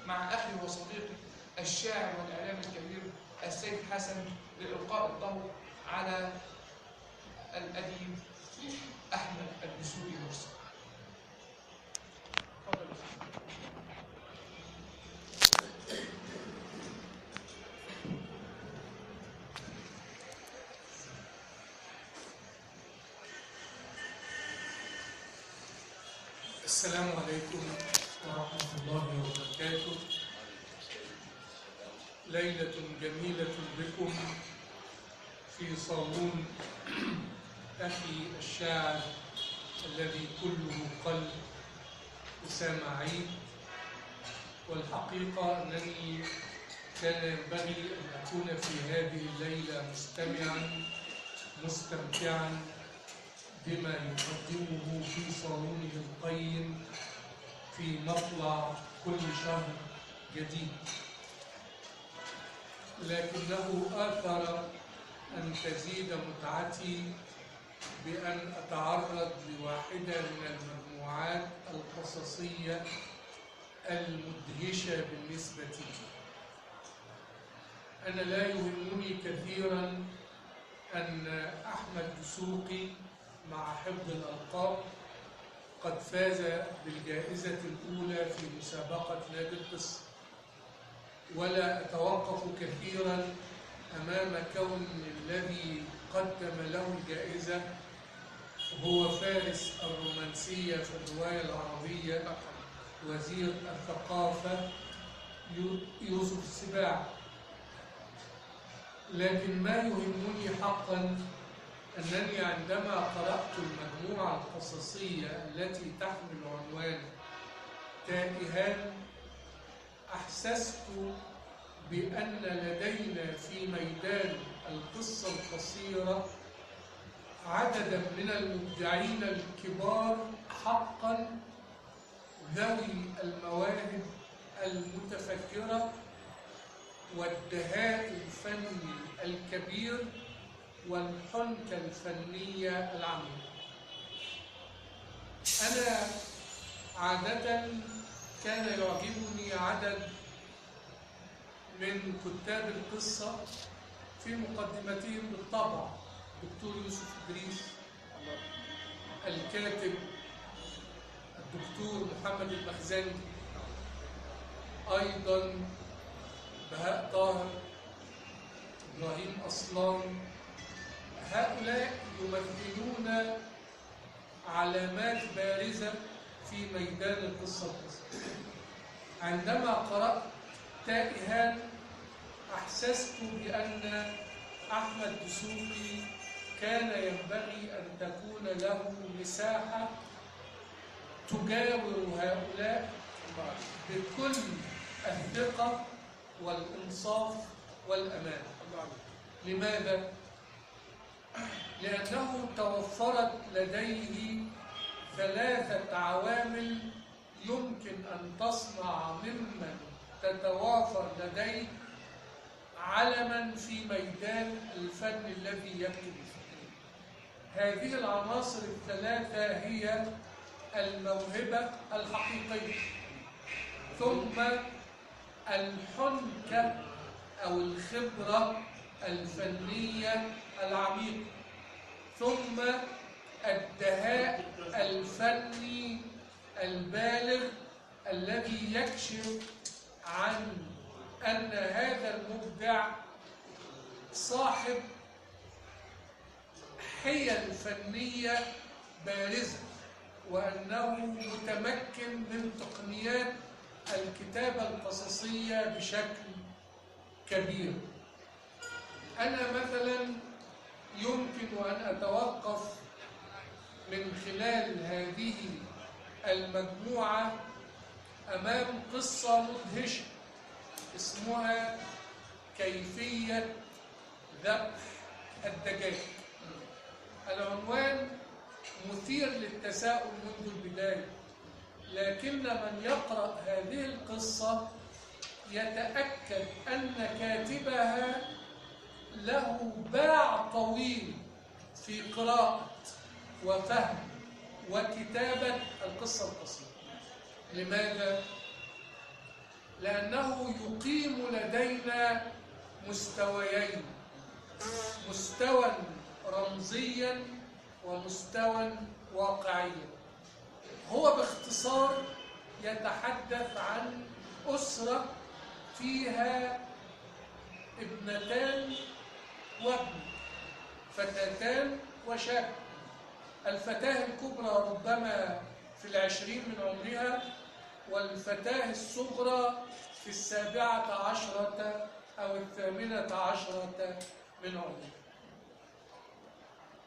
مع أخي وصديقي الشاعر والإعلام الكبير السيد حسن لإلقاء الضوء على الأديب أحمد الدسوقي مرسي. تفضل. السلام عليكم ورحمة الله وبركاته. ليلة جميلة بكم في صالون أخي الشاعر الذي كله قلب أسامة عيد. والحقيقة أنني كان ينبغي أن أكون في هذه الليلة مستمتعا بما يقدمه في صالونه القيم في مطلع كل شهر جديد، لكنه آثر أن تزيد متعتي بأن أتعرض لواحدة من المجموعات القصصية المدهشة بالنسبة لي. أنا لا يهمني كثيرا أن أحمد دسوقي مع حفظ الألقاب قد فاز بالجائزة الأولى في مسابقة نادي القصة، ولا أتوقف كثيرا أمام كون الذي قدم له الجائزة هو فارس الرومانسية في الرواية العربية وزير الثقافة يوسف السباع. لكن ما يهمني حقا أنني عندما قرأت المجموعة القصصية التي تحمل عنوان تائهان أحسست بأن لدينا في ميدان القصة القصيرة عددا من المبدعين الكبار حقا، ذوي المواهب المتفكرة والدهاء الفني الكبير والحنكة الفنية العميقة. أنا عادة كان يعجبني عدد من كتاب القصة في مقدمتهم بالطبع: الدكتور يوسف إدريس، الكاتب الدكتور محمد المخزني، أيضا بهاء طاهر، إبراهيم أصلان. هؤلاء يمثلون علامات بارزة في ميدان القصة القصيرة. عندما قرأت تائهان أحسست بأن أحمد دسوقي كان ينبغي أن تكون له مساحة تجاور هؤلاء بكل الثقة والإنصاف والأمان. لماذا؟ لأنه توفرت لديه ثلاثة عوامل يمكن أن تصنع ممن تتوافر لديه علما في ميدان الفن الذي يكتب فيه. هذه العناصر الثلاثة هي الموهبة الحقيقية، ثم الحنكة أو الخبرة الفنية العميقة، ثم الدهاء الفني البالغ الذي يكشف عن أن هذا المبدع صاحب حيل فنية بارزة، وأنه متمكن من تقنيات الكتابة القصصية بشكل كبير. أنا مثلا يمكن أن أتوقف من خلال هذه المجموعة أمام قصة مدهشة اسمها كيفية ذبح الدجاج. العنوان مثير للتساؤل منذ البداية، لكن من يقرأ هذه القصة يتأكد أن كاتبها له باع طويل في قراءة وفهم وكتابة القصة القصيرة. لماذا؟ لأنه يقيم لدينا مستويين، مستوى رمزيا ومستوى واقعيا. هو باختصار يتحدث عن أسرة فيها ابنتان وابن، فتاتان وشاب. الفتاة الكبرى ربما في 20 من عمرها، والفتاة الصغرى في 17 أو 18 من عمرها.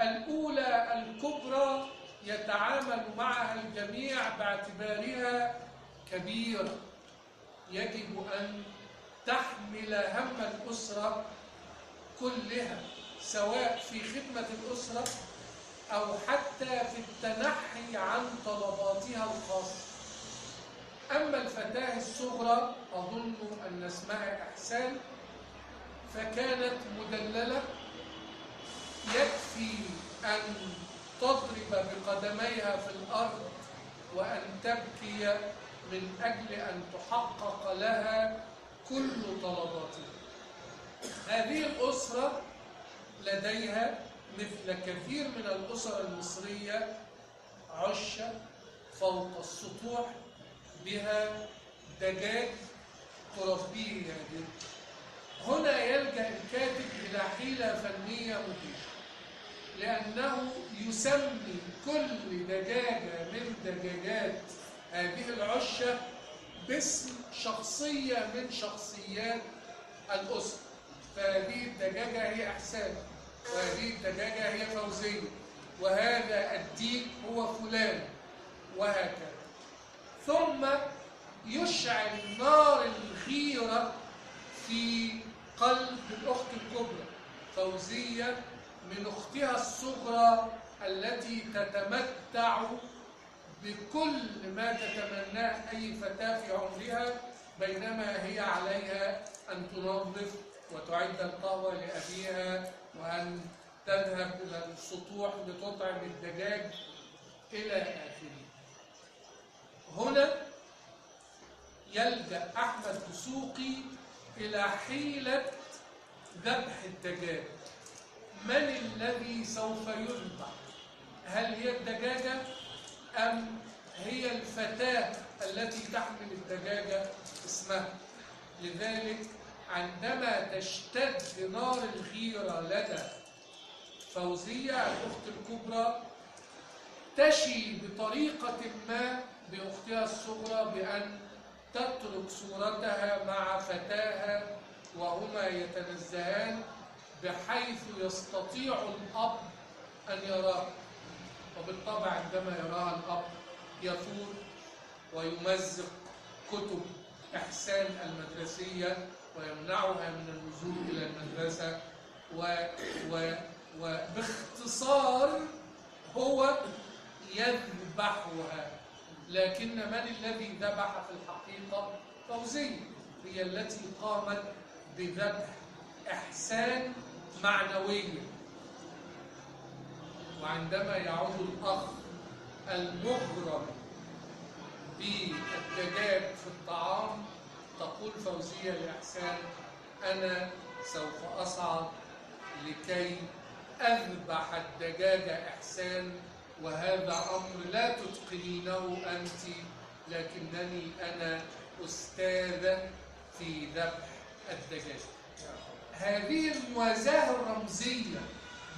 الأولى الكبرى يتعامل معها الجميع باعتبارها كبيرة، يجب أن تحمل هم الأسرة كلها، سواء في خدمة الأسرة أو حتى في التنحي عن طلباتها الخاصة. أما الفتاة الصغرى، أظن أن اسمها إحسان، فكانت مدللة، يكفي أن تضرب بقدميها في الأرض وأن تبكي من أجل أن تحقق لها كل طلباتها. هذه الأسرة لديها مثل كثير من الأسر المصرية عشة فوق السطوح بها دجاج تربيه هذه. هنا يلجأ الكاتب إلى حيلة فنية مدهشة، لأنه يسمي كل دجاجة من دجاجات هذه العشة باسم شخصية من شخصيات الأسرة. فهذه الدجاجة هي إحسان، وهذه الدجاجة هي فوزية، وهذا الديك هو فلان، وهكذا. ثم يشعل نار الغيرة في قلب الأخت الكبرى فوزية من أختها الصغرى التي تتمتع بكل ما تتمناه أي فتاة في عمرها، بينما هي عليها أن تنظف وتعد القهوة لأبيها وأن تذهب إلى السطوح لتطعم الدجاج إلى آخره. هنا يلجأ أحمد دسوقي إلى حيلة ذبح الدجاج. من الذي سوف يذبح؟ هل هي الدجاجة أم هي الفتاة التي تحمل الدجاجة اسمها؟ لذلك عندما تشتد نار الغيرة لدى فوزية الأخت الكبرى، تشي بطريقة ما بأختها الصغرى بأن تترك صورتها مع فتاها وهما يتنزهان، بحيث يستطيع الأب أن يراه. وبالطبع عندما يراها الأب يثور ويمزق كتب إحسان المدرسية ويمنعها من النزول إلى المدرسة، وباختصار هو يذبحها. لكن من الذي ذبح في الحقيقة؟ فوزية هي التي قامت بذبح إحسان معنويا. وعندما يعود الأخ المغرم بالدجاج في الطعام، تقول فوزية لإحسان: أنا سوف أصعد لكي أذبح الدجاج إحسان، وهذا أمر لا تتقنينه أنت، لكنني أنا أستاذة في ذبح الدجاج. هذه الموازاة الرمزية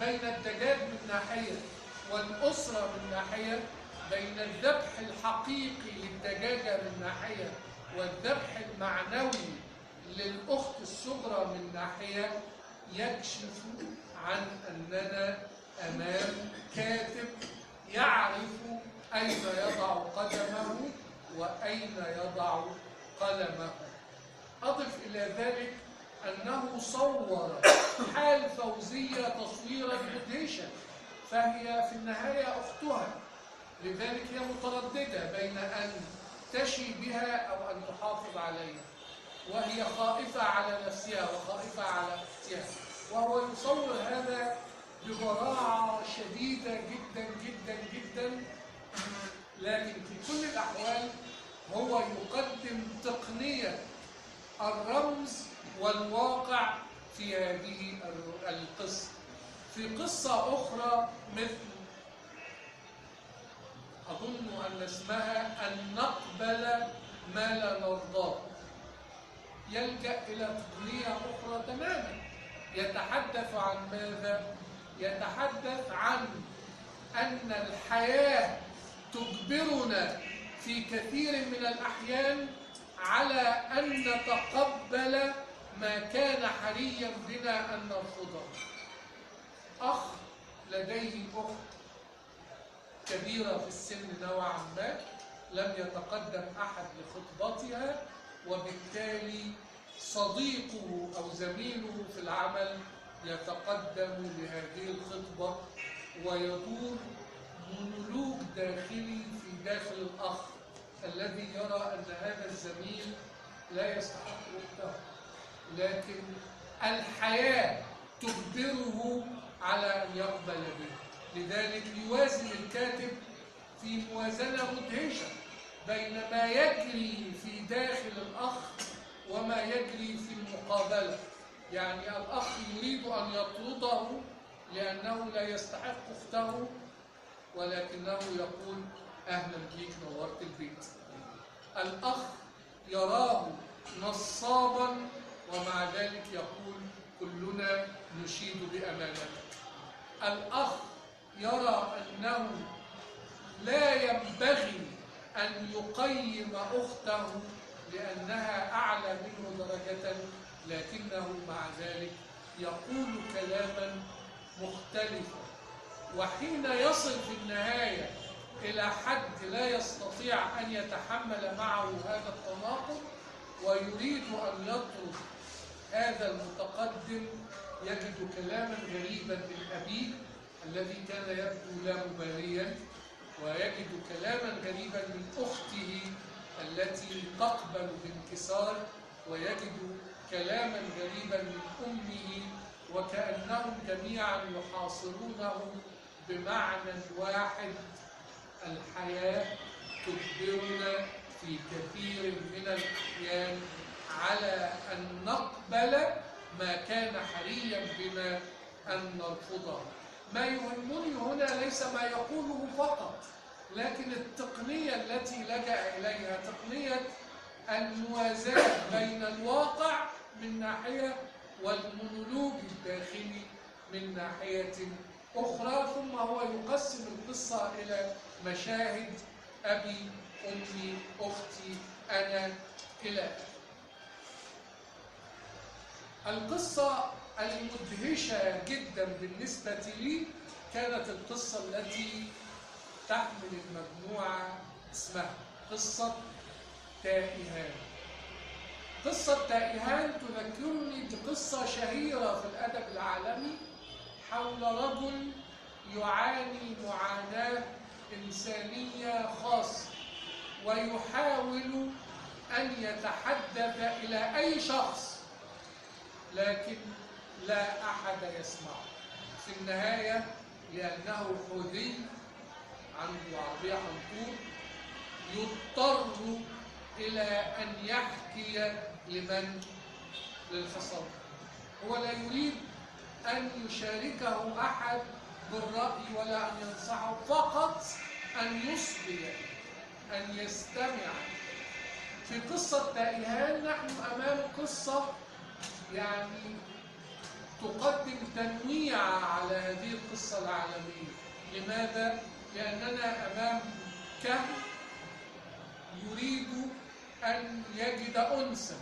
بين الدجاج من ناحية والأسرة من ناحية، بين الذبح الحقيقي للدجاجة من ناحية والذبح المعنوي للأخت الصغرى من ناحية، يكشف عن أننا أمام كاتب يعرف أين يضع قدمه وأين يضع قلمه. أضف إلى ذلك أنه صور حال فوزية تصويرا مدهشا، فهي في النهاية أختها، لذلك هي مترددة بين أن تشي بها أو أن تحافظ عليها، وهي خائفة على نفسها وخائفة على أختها. وهو يصور هذا ببراعة شديدة جدا جدا جدا، لكن في كل الأحوال هو يقدم تقنية الرمز والواقع في هذه القصة. في قصة أخرى مثل أظن أن اسمها أن نقبل ما لا نرضاه، يلجأ إلى تقنية أخرى تماما. يتحدث عن ماذا؟ يتحدث عن أن الحياة تجبرنا في كثير من الأحيان على أن نتقبل ما كان حريا بنا أن نرفضه. أخ لديه أخت كبيرة في السن نوعا ما، لم يتقدم أحد لخطبتها، وبالتالي صديقه أو زميله في العمل يتقدم لهذه الخطبة، ويدور مونولوج داخلي في داخل الأخ الذي يرى أن هذا الزميل لا يستحق وقته، لكن الحياة تجبره على أن يقبل به. لذلك يوازن الكاتب في موازنة مدهشة بين ما يجري في داخل الأخ وما يجري في المقابلة. يعني الأخ يريد أن يطرده لأنه لا يستحق أخته، ولكنه يقول أهلا بيك نورت البيت. الأخ يراه نصابا ومع ذلك يقول كلنا نشيد بأمانتك. الأخ يرى أنه لا ينبغي أن يقيم أخته لأنها أعلى منه درجة، لكنه مع ذلك يقول كلاما مختلفا. وحين يصل في النهاية إلى حد لا يستطيع أن يتحمل معه هذا التناقض ويريد أن يطرد هذا المتقدم، يجد كلاما غريبا من أبيه الذي كان يبدو لا مباليا، ويجد كلاما غريبا من أخته التي تقبل بانكسار، ويجد كلاما غريبا من أمه، وكأنهم جميعا يحاصرونه بمعنى واحد: الحياة تجبرنا في كثير من الأحيان على أن نقبل ما كان حريا بنا أن نرفضه. ما يهمني هنا ليس ما يقوله فقط، لكن التقنية التي لجأ إليها، تقنية الموازنة بين الواقع من ناحية والمونولوج الداخلي من ناحية أخرى. ثم هو يقسم القصة إلى مشاهد: أبي، أمي، أختي، أنا، إلى آخره. القصة المدهشة جدا بالنسبة لي كانت القصة التي تحمل المجموعة اسمها قصة تائهان. قصة تائهان تذكرني بقصة شهيرة في الأدب العالمي حول رجل يعاني معاناة إنسانية خاصة، ويحاول أن يتحدث إلى أي شخص، لكن لا أحد يسمعه. في النهاية لأنه حوذي عنده عربية حنطور يضطر إلى أن يحكي للحصان. هو لا يريد أن يشاركه أحد بالرأي ولا أن ينصحه، فقط أن يصغي، أن يستمع. في قصة تائهان نحن أمام قصة يعني تقدم تنويع على هذه القصة العالمية. لماذا؟ لأننا أمام كهف يريد أن يجد أنسا،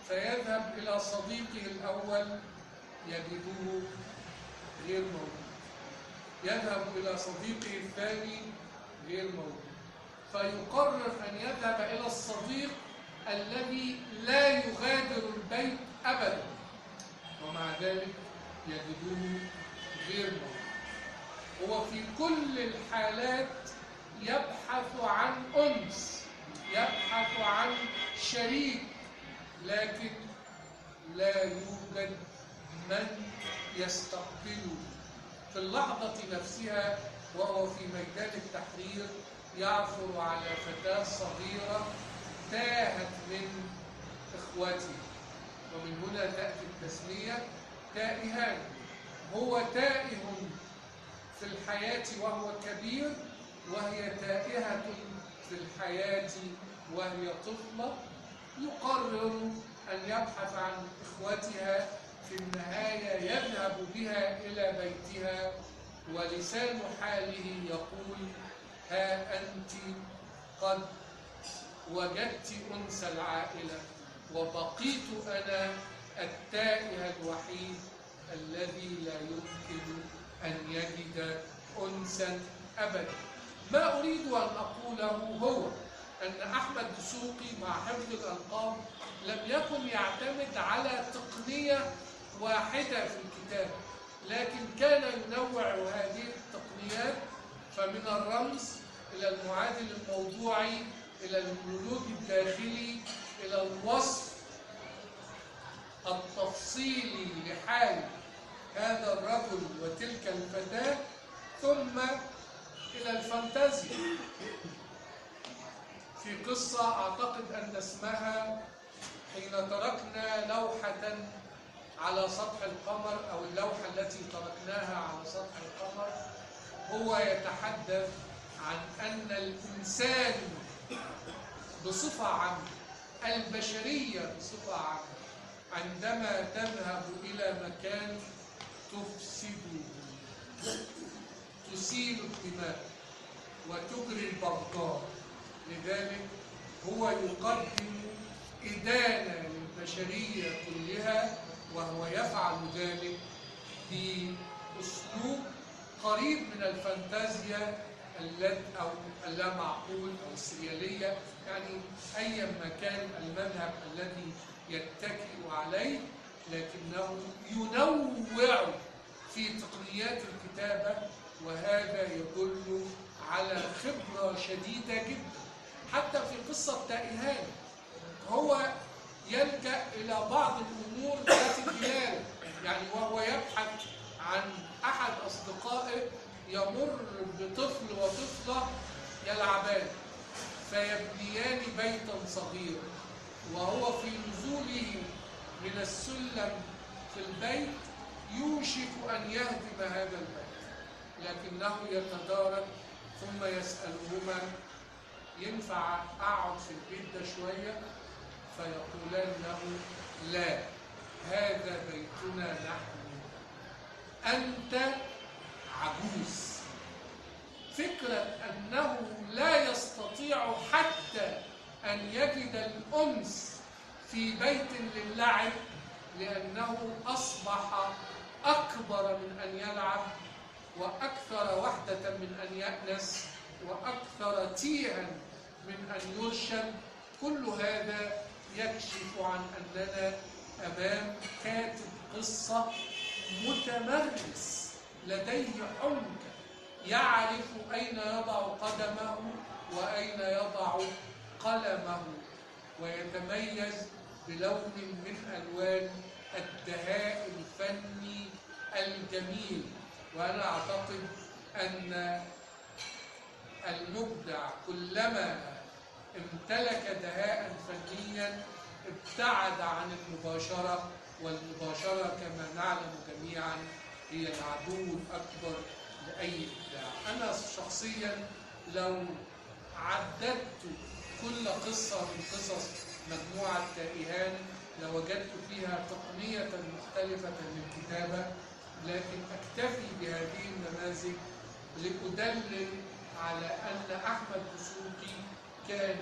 فيذهب إلى صديقه الأول يجده غير موجود، يذهب إلى صديقه الثاني غير موجود، فيقرر أن يذهب إلى الصديق الذي لا يغادر البيت أبدا، ومع ذلك يجدوه غير موجود. هو في كل الحالات يبحث عن أنس، يبحث عن شريك، لكن لا يوجد من يستقبله. في اللحظة نفسها وهو في ميدان التحرير يعثر على فتاة صغيرة تاهت من إخوته، ومن هنا تأتي التسمية تائهان. هو تائه في الحياة وهو كبير، وهي تائهة في الحياة وهي طفلة، يقرر أن يبحث عن إخوتها، في النهاية يذهب بها إلى بيتها، ولسان حاله يقول: ها أنت قد وجدت أنس العائلة، وبقيت أنا التائه الوحيد الذي لا يمكن أن يجد أنسا أبدا. ما أريد أن أقوله هو أن أحمد دسوقي مع حفظ الألقاب لم يكن يعتمد على تقنية واحدة في الكتاب، لكن كان ينوع هذه التقنيات، فمن الرمز إلى المعادل الموضوعي إلى المونولوج الداخلي إلى الوصف التفصيلي لحال هذا الرجل وتلك الفتاة، ثم إلى الفانتازيا في قصة أعتقد أن اسمها حين تركنا لوحة على سطح القمر، أو اللوحة التي تركناها على سطح القمر. هو يتحدث عن أن الإنسان بصفة عامة، البشرية بصفة عامة، عندما تذهب إلى مكان تفسده، تسيل الدماء وتجري البغضاء، لذلك هو يقدم إدانة للبشرية كلها، وهو يفعل ذلك بأسلوب قريب من الفانتازيا أو اللامعقول أو السريالية، يعني أيا ما كان المذهب الذي يتكئ عليه، لكنه ينوع في تقنيات الكتابة، وهذا يدل على خبرة شديدة جدا. حتى في قصة تائهان هو يلجأ إلى بعض الأمور ذات الدلالة، يعني وهو يبحث عن أحد أصدقائه يمر بطفل وطفلة يلعبان فيبنيان بيتا صغيرا، وهو في نزوله من السلم في البيت يوشك أن يهدم هذا البيت، لكنه يتدارك ثم يسألهما: ينفع أقعد في البيت ده شوية؟ فيقولان له: لا، هذا بيتنا نحن، أنت عجوز. فكرة أنه لا يستطيع حتى أن يجد الأنس في بيت للعب، لأنه أصبح أكبر من أن يلعب، وأكثر وحدة من أن يأنس، وأكثر تيها من أن يرشد. كل هذا يكشف عن أننا أمام كاتب قصة متمرس لديه حنكة، يعرف أين يضع قدمه وأين يضع قلمه، ويتميز بلون من ألوان الدهاء الفني الجميل. وأنا أعتقد أن المبدع كلما امتلك دهاء فنيا ابتعد عن المباشرة، والمباشرة كما نعلم جميعا هي العدو الأكبر لأي إبداع. أنا شخصيا لو عددت كل قصة من قصص مجموعة تائهان لوجدت فيها تقنية مختلفة للكتابة، لكن أكتفي بهذه النماذج لأدلل على أن أحمد دسوقي كان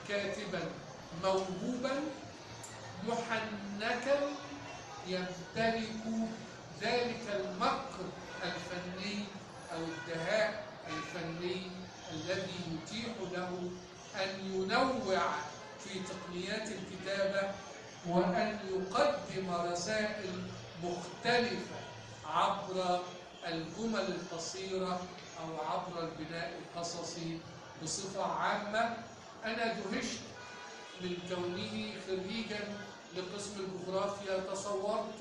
كاتبا موهوبا محنكا يمتلك ذلك المكر الفني أو الدهاء الفني الذي يتيح له أن ينوع في تقنيات الكتابة، وأن يقدم رسائل مختلفة عبر الجمل القصيرة أو عبر البناء القصصي بصفة عامة. أنا دهشت من كونه خريجا لقسم الجغرافيا، تصورت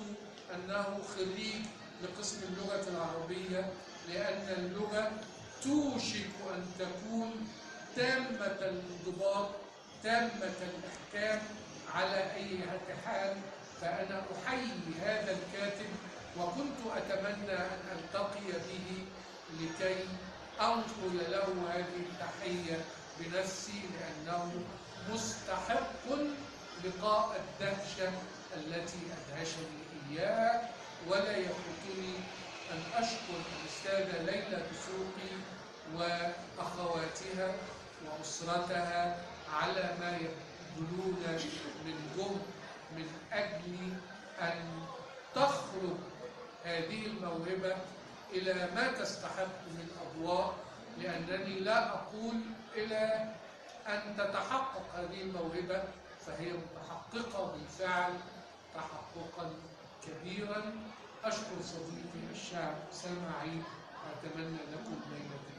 أنه خريج لقسم اللغة العربية، لأن اللغة توشك أن تكون تامة الانضباط، تامة الإحكام على أي حال، فأنا أحيي هذا الكاتب، وكنت أتمنى أن ألتقي به لكي أنقل له هذه التحية بنفسي، لأنه مستحق لقاء الدهشة التي أدهشني إياها. ولا يفوتني أن أشكر الأستاذة ليلى دسوقي وأخواتها وأسرتها على ما يبذلون من جهد من أجل أن تخرج هذه الموهبة إلى ما تستحق من أضواء، لأنني لا أقول إلى أن تتحقق هذه الموهبة، فهي متحققة بالفعل تحققا كبيرا. أشكر صديقي الشاعر أسامة عيد وأتمنى لكم ليلة